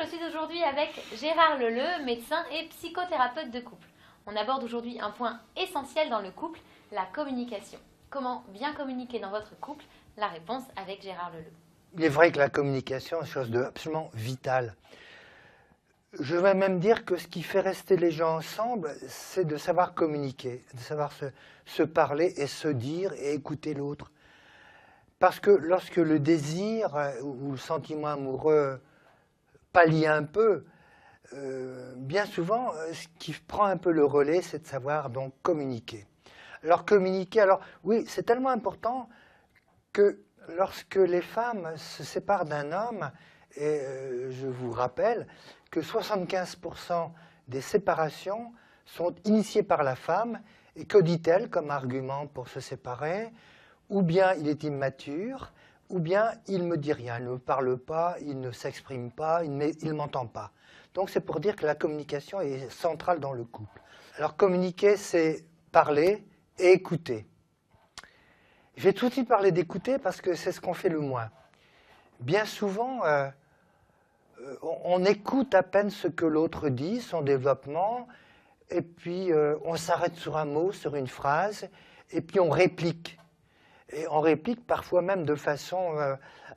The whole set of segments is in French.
je suis aujourd'hui avec Gérard Leleu, médecin et psychothérapeute de couple. On aborde aujourd'hui un point essentiel dans le couple, la communication. Comment bien communiquer dans votre couple? La réponse avec Gérard Leleu. Il est vrai que la communication est une chose absolument vitale. Je vais même dire que ce qui fait rester les gens ensemble, c'est de savoir communiquer, de savoir se parler et se dire et écouter l'autre. Parce que lorsque le désir ou le sentiment amoureux pallie un peu, bien souvent, ce qui prend un peu le relais, c'est de savoir donc communiquer. Alors communiquer, oui, c'est tellement important que lorsque les femmes se séparent d'un homme, et je vous rappelle que 75% des séparations sont initiées par la femme, et que dit-elle comme argument pour se séparer? Ou bien il est immature, ou bien il ne me dit rien, il ne me parle pas, il ne s'exprime pas, il ne m'entend pas. Donc c'est pour dire que la communication est centrale dans le couple. Alors communiquer, c'est parler et écouter. Je vais tout de suite parler d'écouter parce que c'est ce qu'on fait le moins. Bien souvent, on écoute à peine ce que l'autre dit, son développement, et puis on s'arrête sur un mot, sur une phrase, et puis on réplique. Et on réplique parfois même de façon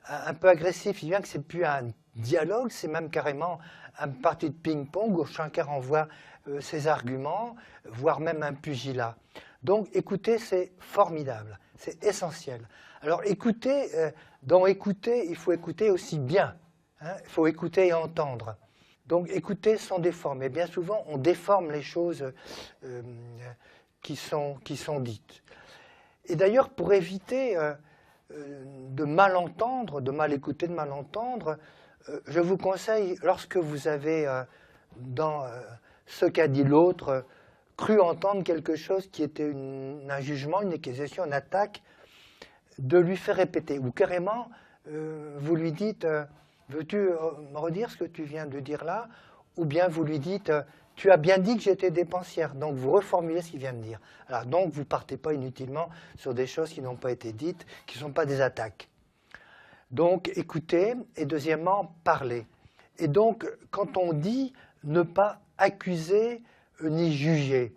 un peu agressive. Il vient que c'est plus un dialogue, c'est même carrément une partie de ping-pong où chacun renvoie ses arguments, voire même un pugilat. Donc écouter, c'est formidable, c'est essentiel. Alors écouter, dans écouter, il faut écouter aussi bien. Hein, il faut écouter et entendre. Donc écouter sans déformer. Bien souvent, on déforme les choses qui sont dites. Et d'ailleurs, pour éviter de mal entendre, de mal écouter, de mal entendre, je vous conseille, lorsque vous avez dans ce qu'a dit l'autre, cru entendre quelque chose qui était un jugement, une accusation, une attaque, de lui faire répéter. Ou carrément, vous lui dites, veux-tu me redire ce que tu viens de dire là? Ou bien vous lui dites, tu as bien dit que j'étais dépensière, donc vous reformulez ce qu'il vient de dire. Alors, donc vous ne partez pas inutilement sur des choses qui n'ont pas été dites, qui ne sont pas des attaques. Donc écoutez, et deuxièmement, parler. Et donc, quand on dit ne pas accuser ni juger.